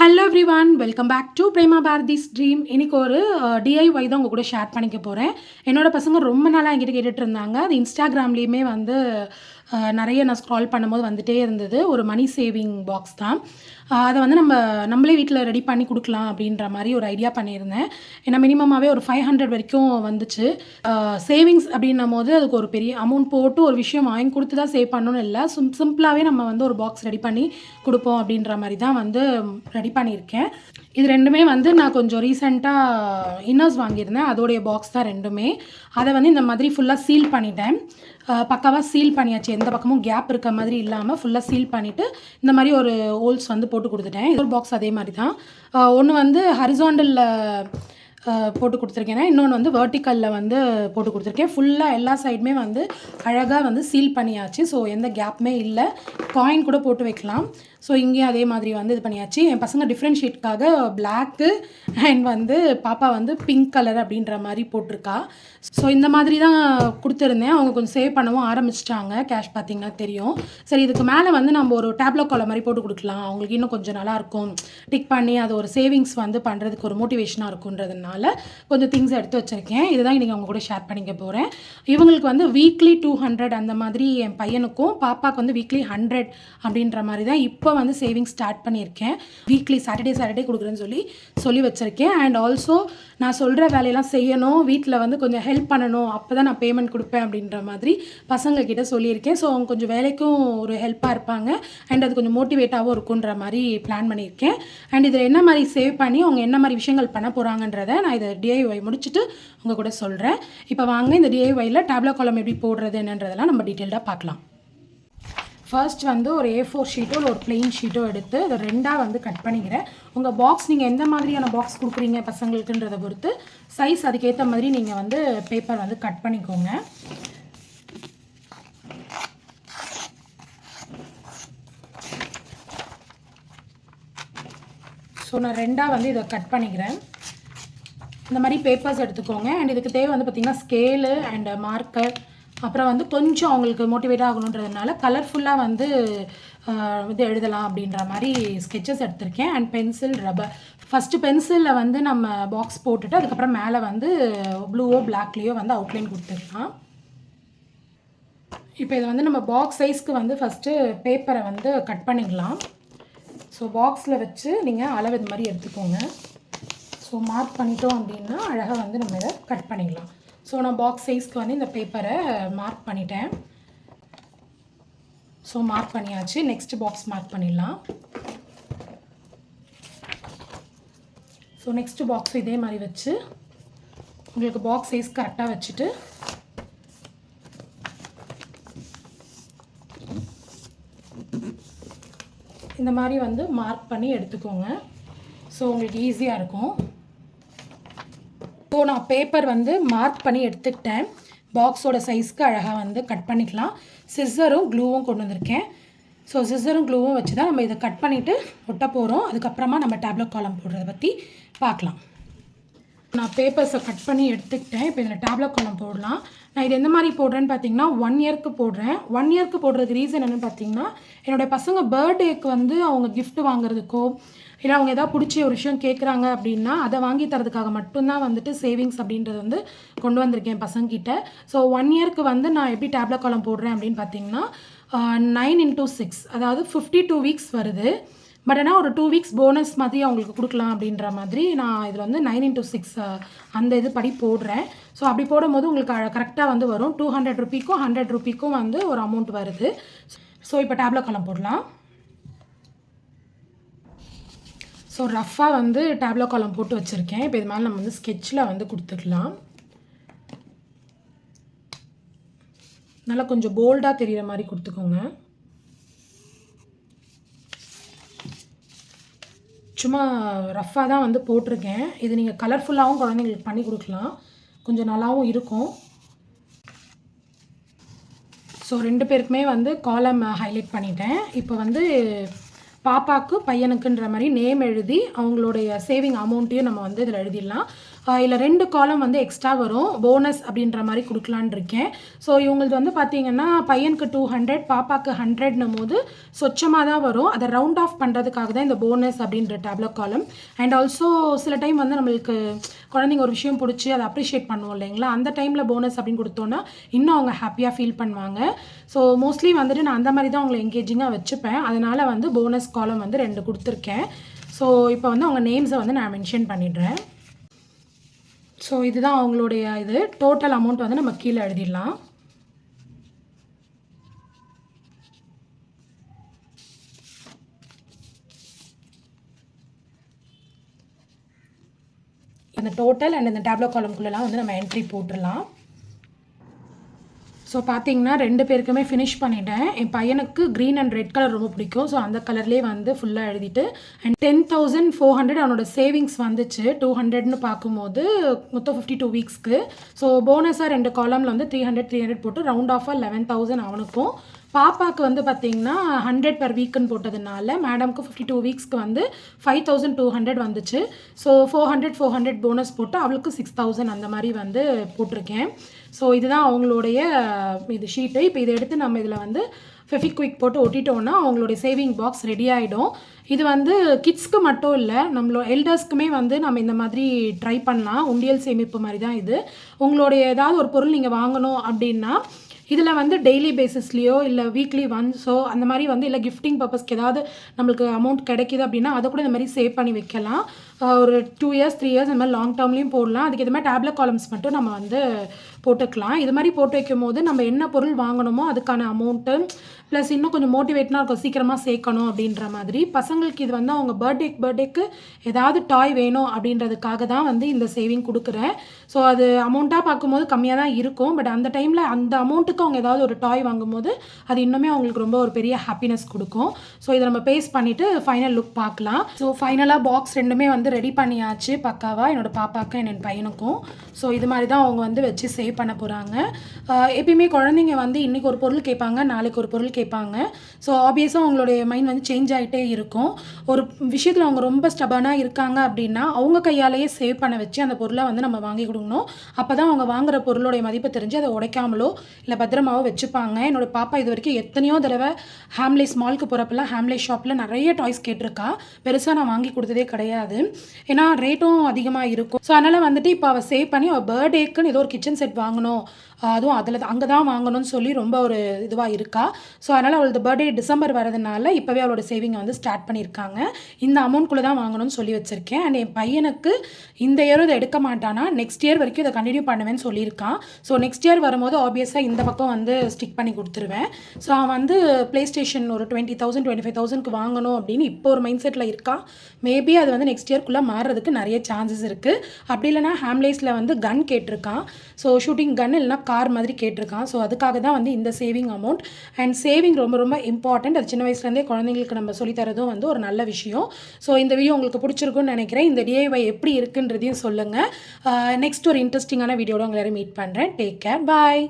Hello everyone, welcome back to Prema Bharathi's dream. இன்றைக்கி ஒரு DIY தான் உங்கள் கூட ஷேர் பண்ணிக்க போகிறேன். என்னோடய பசங்க ரொம்ப நாளாக என்கிட்ட கேட்டுட்டு இருந்தாங்க. அது இன்ஸ்டாகிராம்லேயுமே வந்து நிறைய நான் ஸ்க்ரால் பண்ணும்போது வந்துகிட்டே இருந்தது. ஒரு மணி சேவிங் பாக்ஸ் தான். அதை வந்து நம்மளே வீட்டில் ரெடி பண்ணி கொடுக்கலாம் அப்படின்ற மாதிரி ஒரு ஐடியா பண்ணியிருந்தேன். ஏன்னா மினிமமாகவே ஒரு 500 வரைக்கும் வந்துச்சு. சேவிங்ஸ் அப்படின்னும் போது அதுக்கு ஒரு பெரிய அமௌண்ட் போட்டு ஒரு விஷயம் வாங்கி கொடுத்து தான் சேவ் பண்ணணும்னு இல்லை. சிம்பிளாகவே நம்ம வந்து ஒரு பாக்ஸ் ரெடி பண்ணி கொடுப்போம் அப்படின்ற மாதிரி தான் வந்து ரெடி பண்ணியிருக்கேன். இது ரெண்டுமே வந்து நான் கொஞ்சம் ரீசெண்டாக இன்னர்ஸ் வாங்கியிருந்தேன். அதோடைய பாக்ஸ் தான் ரெண்டுமே. அதை வந்து இந்த மாதிரி ஃபுல்லாக சீல் பண்ணிட்டேன். பக்காவாக சீல் பண்ணியாச்சு. எந்த பக்கமும் கேப் இருக்க மாதிரி இல்லாமல் ஃபுல்லாக சீல் பண்ணிவிட்டு இந்த மாதிரி ஒரு ஹோல்ஸ் வந்து போட்டு கொடுத்துட்டேன். இது ஒரு பாக்ஸ் அதே மாதிரி தான். ஒன்று வந்து ஹரிசாண்டலில் போட்டு கொடுத்துருக்கேன், இன்னொன்று வந்து வெர்டிக்கலில் வந்து போட்டு கொடுத்துருக்கேன். ஃபுல்லாக எல்லா சைடுமே வந்து அழகாக வந்து சீல் பண்ணியாச்சு. ஸோ எந்த கேப்புமே இல்லை. காயின் கூட போட்டு வைக்கலாம். ஸோ இங்கேயும் அதே மாதிரி வந்து இது பண்ணியாச்சு. என் பசங்க டிஃப்ரெண்ட் ஷேட்காக பிளாக்கு அண்ட் வந்து பாப்பா வந்து பிங்க் கலர் அப்படின்ற மாதிரி போட்டிருக்கா. ஸோ இந்த மாதிரி தான் கொடுத்துருந்தேன். அவங்க கொஞ்சம் சேவ் பண்ணவும் ஆரம்பிச்சிட்டாங்க. கேஷ் பார்த்திங்கன்னா தெரியும். சரி, இதுக்கு மேலே வந்து நம்ம ஒரு டேப்லோ காலர் மாதிரி போட்டு கொடுக்கலாம், அவங்களுக்கு இன்னும் கொஞ்சம் நல்லாயிருக்கும், டிக் பண்ணி அது ஒரு சேவிங்ஸ் வந்து பண்ணுறதுக்கு ஒரு மோட்டிவேஷனாக இருக்குன்றதுனால கொஞ்சம் திங்ஸ் எடுத்து வச்சுருக்கேன். இதுதான் இன்றைக்கி அவங்க கூட ஷேர் பண்ணிக்க போகிறேன். இவங்களுக்கு வந்து வீக்லி 200 அந்த மாதிரி, என் பையனுக்கும் பாப்பாவுக்கு வந்து வீக்லி 100 அப்படின்ற மாதிரி தான் இப்போ வந்து சேவிங்ஸ் ஸ்டார்ட் பண்ணியிருக்கேன். வீக்லி சாட்டர்டே கொடுக்குறேன்னு சொல்லி வச்சுருக்கேன். அண்ட் ஆல்சோ நான் சொல்கிற வேலையெல்லாம் செய்யணும், வீட்டில் வந்து கொஞ்சம் ஹெல்ப் பண்ணணும், அப்போ தான் நான் பேமெண்ட் கொடுப்பேன் அப்படின்ற மாதிரி பசங்கக்கிட்ட சொல்லியிருக்கேன். ஸோ அவங்க கொஞ்சம் வேலைக்கும் ஒரு ஹெல்ப்பாக இருப்பாங்க அண்ட் அது கொஞ்சம் மோட்டிவேட்டாகவும் இருக்குன்ற மாதிரி பிளான் பண்ணியிருக்கேன். அண்ட் இதில் என்ன மாதிரி சேவ் பண்ணி அவங்க என்ன மாதிரி விஷயங்கள் பண்ண போகிறாங்கன்றதை நான் இதை டிஐஒய் முடிச்சுட்டு உங்கள் கூட சொல்கிறேன். இப்போ வாங்க இந்த டிஐஒயில் டேப்லோ காலம் எப்படி போடுறது என்னன்றதெல்லாம் நம்ம டீட்டெயில்டாக பார்க்கலாம். ஃபர்ஸ்ட் வந்து ஒரு A4 ஷீட்டோ இல்லை ஒரு பிளெயின் ஷீட்டோ எடுத்து அதை ரெண்டாக வந்து கட் பண்ணிக்கிறேன். உங்கள் பாக்ஸ் நீங்கள் எந்த மாதிரியான பாக்ஸ் கொடுக்குறீங்க பசங்களுக்குன்றதை பொறுத்து சைஸ் அதுக்கேற்ற மாதிரி நீங்கள் வந்து பேப்பர் வந்து கட் பண்ணிக்கோங்க. ஸோ நான் ரெண்டாக வந்து இதை கட் பண்ணிக்கிறேன். இந்த மாதிரி பேப்பர்ஸ் எடுத்துக்கோங்க. அண்ட் இதுக்கு தேவை வந்து பார்த்திங்கன்னா ஸ்கேலு அண்ட் மார்க்கர், அப்புறம் வந்து கொஞ்சம் அவங்களுக்கு மோட்டிவேட் ஆகணுன்றதுனால கலர்ஃபுல்லாக வந்து இது எழுதலாம் அப்படின்ற மாதிரி ஸ்கெச்சஸ் எடுத்திருக்கேன். And pencil, rubber. ஃபஸ்ட்டு பென்சிலில் வந்து நம்ம பாக்ஸ் போட்டுட்டு அதுக்கப்புறம் மேலே வந்து ப்ளூவோ பிளாக்லேயோ வந்து அவுட்லைன் கொடுத்துருக்கலாம். இப்போ இதை வந்து நம்ம பாக்ஸ் சைஸ்க்கு வந்து ஃபஸ்ட்டு பேப்பரை வந்து கட் பண்ணிக்கலாம். ஸோ பாக்ஸில் வச்சு நீங்கள் அளவு இது மாதிரி எடுத்துக்கோங்க. ஸோ மார்க் பண்ணிட்டோம் அப்படின்னா அழகாக வந்து நம்ம இதை கட் பண்ணிடலாம். ஸோ நான் பாக்ஸ் சைஸ்க்கு வந்து இந்த பேப்பரை மார்க் பண்ணிட்டேன். ஸோ மார்க் பண்ணியாச்சு. நெக்ஸ்ட் பாக்ஸ் மார்க் பண்ணிடலாம். ஸோ நெக்ஸ்ட் பாக்ஸ் இதே மாதிரி வச்சு உங்களுக்கு பாக்ஸ் சைஸ் கரெக்டாக வச்சுட்டு இந்த மாதிரி வந்து மார்க் பண்ணி எடுத்துக்கோங்க. ஸோ உங்களுக்கு ஈஸியாக இருக்கும். ஸோ நான் பேப்பர் வந்து மார்க் பண்ணி எடுத்துக்கிட்டேன். பாக்ஸோட சைஸ்க்கு அழகாக வந்து கட் பண்ணிக்கலாம். சிஸ்ஸரும் க்ளூவும் கொண்டு வந்திருக்கேன். ஸோ சிஸ்ஸரும் க்ளூவும் வச்சு தான் நம்ம இதை கட் பண்ணிவிட்டு ஒட்ட போகிறோம். அதுக்கப்புறமா நம்ம டேப்லோ காலம் போடுறதை பற்றி பார்க்கலாம். நான் பேப்பர்ஸை கட் பண்ணி எடுத்துக்கிட்டேன். இப்போ இதில் டேப்லோ காலம் போடலாம். நான் இது எந்த மாதிரி போடுறேன்னு பார்த்தீங்கன்னா 1 இயர்க்கு போடுறேன். 1 இயர்க்கு போடுறதுக்கு ரீசன் என்னென்னு பார்த்தீங்கன்னா, என்னுடைய பசங்க பர்த்டேக்கு வந்து அவங்க கிஃப்ட் வாங்குறதுக்கோ இல்லை அவங்க எதாவது பிடிச்ச ஒரு விஷயம் கேட்குறாங்க அப்படின்னா அதை வாங்கி தரதுக்காக மட்டும்தான் வந்துட்டு சேவிங்ஸ் அப்படின்றது வந்து கொண்டு வந்திருக்கேன் பசங்கிட்ட. ஸோ 1 இயர்க்கு வந்து நான் எப்படி டேப்லோ காலம் போடுறேன் அப்படின்னு பார்த்தீங்கன்னா 9 into 6, அதாவது 52 வீக்ஸ் வருது. பட் ஆனால் ஒரு 2 வீக்ஸ் போனஸ் மாதிரி அவங்களுக்கு கொடுக்கலாம் அப்படின்ற மாதிரி நான் இதில் வந்து 9 into 6 அந்த இது படி போடுறேன். ஸோ அப்படி போடும்போது உங்களுக்கு கரெக்டாக வந்து வரும். 200 ரூபீக்கும் 100 ரூபீக்கும் வந்து ஒரு அமௌண்ட் வருது. ஸோ இப்போ டேப்லோ காலம் போடலாம். ஸோ ரஃப்பாக வந்து டேப்லோ காலம் போட்டு வச்சுருக்கேன். இப்போ இது மேலே நம்ம வந்து ஸ்கெட்சில் வந்து கொடுத்துக்கலாம். நல்லா கொஞ்சம் போல்டாக தெரிகிற மாதிரி கொடுத்துக்கோங்க. சும்மா ரஃப்பாக தான் வந்து போட்டிருக்கேன். இது நீங்கள் கலர்ஃபுல்லாகவும் குழந்தைங்களுக்கு பண்ணி கொடுக்கலாம், கொஞ்சம் நல்லாவும் இருக்கும். ஸோ 2 பேருக்குமே வந்து காலம் ஹைலைட் பண்ணிட்டேன். இப்போ வந்து பாப்பாவுக்கு பையனுக்குன்ற மாதிரி நேம் எழுதி அவங்களுடைய சேவிங் அமௌண்ட்டையும் நம்ம வந்து இதில் எழுதிடலாம். இல்லை 2 காலம் வந்து எக்ஸ்ட்ரா வரும், போனஸ் அப்படின்ற மாதிரி கொடுக்கலான் இருக்கேன். ஸோ இவங்களது வந்து பார்த்தீங்கன்னா பையனுக்கு 200, பாப்பாவுக்கு 100ன்னும் போது சொச்சமாக தான் வரும். அதை ரவுண்ட் ஆஃப் பண்ணுறதுக்காக தான் இந்த போனஸ் அப்படின்ற டேப்லோ காலம். அண்ட் ஆல்சோ சில டைம் வந்து நம்மளுக்கு குழந்தைங்க ஒரு விஷயம் பிடிச்சி அதை அப்ரிஷியேட் பண்ணுவோம் இல்லைங்களா, அந்த டைமில் போனஸ் அப்படின்னு கொடுத்தோன்னா இன்னும் அவங்க ஹாப்பியாக ஃபீல் பண்ணுவாங்க. ஸோ மோஸ்ட்லி வந்துட்டு நான் அந்த மாதிரி தான் அவங்களை என்கேஜிங்காக வச்சுப்பேன். அதனால் வந்து போனஸ் காலம் வந்து 2 கொடுத்துருக்கேன். ஸோ இப்போ வந்து அவங்க நேம்ஸை வந்து நான் மென்ஷன் பண்ணிடுறேன். ஸோ இதுதான் அவங்களுடைய இது. டோட்டல் அமௌண்ட் வந்து நம்ம கீழே எழுதிடலாம். அந்த டோட்டல் அண்ட் இந்த டேப்லோ காலம்குள்ளெல்லாம் வந்து நம்ம என்ட்ரி போட்டுடலாம். ஸோ பார்த்தீங்கன்னா 2 பேருக்குமே ஃபினிஷ் பண்ணிட்டேன். என் பையனுக்கு க்ரீன் அண்ட் ரெட் கலர் ரொம்ப பிடிக்கும். ஸோ அந்த கலர்லேயே வந்து ஃபுல்லாக எழுதிட்டு அண்ட் 10,400 அவனோட சேவிங்ஸ் வந்துச்சு. 200ன்னு பார்க்கும்போது மொத்தம் 52 வீக்ஸ்க்கு. ஸோ போனஸாக 2 காலமில் வந்து 300 போட்டு ரவுண்ட் ஆஃபாக 11,000 அவனுக்கும். பாப்பாவுக்கு வந்து பார்த்திங்கன்னா 100 per வீக்குன்னு போட்டதுனால மேடம்க்கு 52 வீக்ஸ்க்கு வந்து 5,200 வந்துச்சு. ஸோ 400 போனஸ் போட்டு அவளுக்கு 6,000 அந்த மாதிரி வந்து போட்டிருக்கேன். ஸோ இதுதான் அவங்களுடைய இது ஷீட்டு. இப்போ இதை எடுத்து நம்ம இதில் வந்து ஃபெவிக்விக் போட்டு ஒட்டிட்டோன்னா அவங்களுடைய சேவிங் பாக்ஸ் ரெடி ஆகிடும். இது வந்து கிட்ஸ்க்கு மட்டும் இல்லை, நம்மளோட எல்டர்ஸ்க்குமே வந்து நம்ம இந்த மாதிரி ட்ரை பண்ணலாம். உண்டியல் சேமிப்பு மாதிரி தான் இது. உங்களுடைய ஏதாவது ஒரு பொருள் நீங்கள் வாங்கணும் அப்படின்னா இதில் வந்து டெய்லி பேசிஸ்லேயோ இல்லை வீக்லி ஒன்ஸோ அந்த மாதிரி வந்து இல்லை கிஃப்டிங் பர்பஸ்க்கு ஏதாவது நம்மளுக்கு அமௌண்ட் கிடைக்கிது அப்படின்னா அதை கூட இந்த மாதிரி சேவ் பண்ணி வைக்கலாம். ஒரு 2 years 3 years அந்த மாதிரி லாங் டேர்ம்லேயும் போடலாம். அதுக்கு இது மாதிரி டேப்லெட் காலம்ஸ் மட்டும் நம்ம வந்து போட்டுக்கலாம். இது மாதிரி போட்டு வைக்கும் போது நம்ம என்ன பொருள் வாங்கணுமோ அதுக்கான அமௌண்ட்டு ப்ளஸ் இன்னும் கொஞ்சம் மோட்டிவேட்னாக இருக்கும், சீக்கிரமாக சேர்க்கணும் அப்படின்ற மாதிரி. பசங்களுக்கு இது வந்து அவங்க பர்த்டேக்கு ஏதாவது டாய் வேணும் அப்படின்றதுக்காக தான் வந்து இந்த சேவிங் கொடுக்குறேன். ஸோ அது அமௌண்ட்டாக பார்க்கும்போது கம்மியாக தான் இருக்கும். பட் அந்த டைமில் அந்த அமௌண்ட்டுக்கு அவங்க ஏதாவது ஒரு டாய் வாங்கும்போது அது இன்னுமே அவங்களுக்கு ரொம்ப ஒரு பெரிய ஹாப்பினஸ் கொடுக்கும். ஸோ இதை நம்ம பேஸ்ட் பண்ணிவிட்டு ஃபைனல் லுக் பார்க்கலாம். ஸோ ஃபைனலாக பாக்ஸ் 2மே வந்து ரெடி பண்ணியாச்சு பக்காவாக, என்னோடய பாப்பாவுக்கும் என் பையனுக்கும். ஸோ இது மாதிரி தான் அவங்க வந்து வச்சு சேவ் பண்ண போகிறாங்க. எப்பயுமே குழந்தைங்க வந்து இன்றைக்கி ஒரு பொருள் கேட்பாங்க, நாளைக்கு ஒரு பொருள் கேட்பாங்க. ஸோ ஆப்வியஸாக அவங்களுடைய மைண்ட் வந்து சேஞ்ச் ஆகிட்டே இருக்கும். ஒரு விஷயத்தில் அவங்க ரொம்ப ஸ்டபனாக இருக்காங்க அப்படின்னா அவங்க கையாலேயே சேவ் பண்ண வச்சு அந்த பொருளை வந்து நம்ம வாங்கி கொடுக்கணும். அப்போ தான் அவங்க வாங்குகிற பொருளுடைய மதிப்பு தெரிஞ்சு அதை உடைக்காமலோ இல்லை பத்திரமாவோ வச்சுப்பாங்க. என்னோடய பாப்பா இது வரைக்கும் எத்தனையோ தடவை ஹேம்லே மாலுக்கு போகிறப்பெல்லாம் ஹேம்லே ஷாப்பில் நிறைய டாய்ஸ் கேட்டிருக்கா. பெருசாக நான் வாங்கி கொடுத்ததே கிடையாது, ஏன்னா ரேட்டும் அதிகமாக இருக்கும். ஸோ அதனால் வந்துட்டு இப்போ அவள் சேவ் பண்ணி அவள் பர்த்டேக்குன்னு ஏதோ ஒரு கிச்சன் செட் வாங்கணும், அதுவும் அதில் அங்கே தான் வாங்கணும்னு சொல்லி ரொம்ப ஒரு இதுவாக இருக்கா. ஸோ அதனால் அவளோட பர்த்டே டிசம்பர் வரதுனால இப்போவே அவளோட சேவிங்கை வந்து ஸ்டார்ட் பண்ணியிருக்காங்க. இந்த அமௌண்ட்குள்ளே தான் வாங்கணும்னு சொல்லி வச்சுருக்கேன். அண்ட் என் பையனுக்கு இந்த இயரும் இதை எடுக்க மாட்டானா, நெக்ஸ்ட் இயர் வரைக்கும் இதை கண்டினியூ பண்ணுவேன்னு சொல்லியிருக்கான். ஸோ நெக்ஸ்ட் இயர் வரும்போது ஆப்வியஸாக இந்த பக்கம் வந்து ஸ்டிக் பண்ணி கொடுத்துருவேன். ஸோ அவன் வந்து ப்ளே ஸ்டேஷன் ஒரு 20,000 25,000க்கு வாங்கணும் அப்படின்னு இப்போ ஒரு மைண்ட் செட்டில் இருக்கா. மேபி அது வந்து நெக்ஸ்ட் இயர்க்குள்ளே மாறுறதுக்கு நிறைய சான்சஸ் இருக்குது. அப்படி இல்லைனா ஹேம்லேஸில் வந்து கன் கேட்டிருக்கான். ஸோ ஷூட்டிங் கன் இல்லைனா கார் மாதிரி கேட்டிருக்கான். ஸோ அதுக்காக தான் வந்து இந்த சேவிங் அமௌண்ட். அண்ட் சேவிங் ரொம்ப ரொம்ப இம்பார்ட்டண்ட். அது சின்ன வயசுலேருந்தே குழந்தைங்களுக்கு நம்ம சொல்லித்தரதும் வந்து ஒரு நல்ல விஷயம். ஸோ இந்த வீடியோ உங்களுக்கு பிடிச்சிருக்குன்னு நினைக்கிறேன். இந்த DIY எப்படி இருக்குன்றதையும் சொல்லுங்கள். நெக்ஸ்ட் ஒரு இன்ட்ரெஸ்டிங்கான வீடியோட உங்களை மீட் பண்ணுறேன். டேக் கேர், பாய்.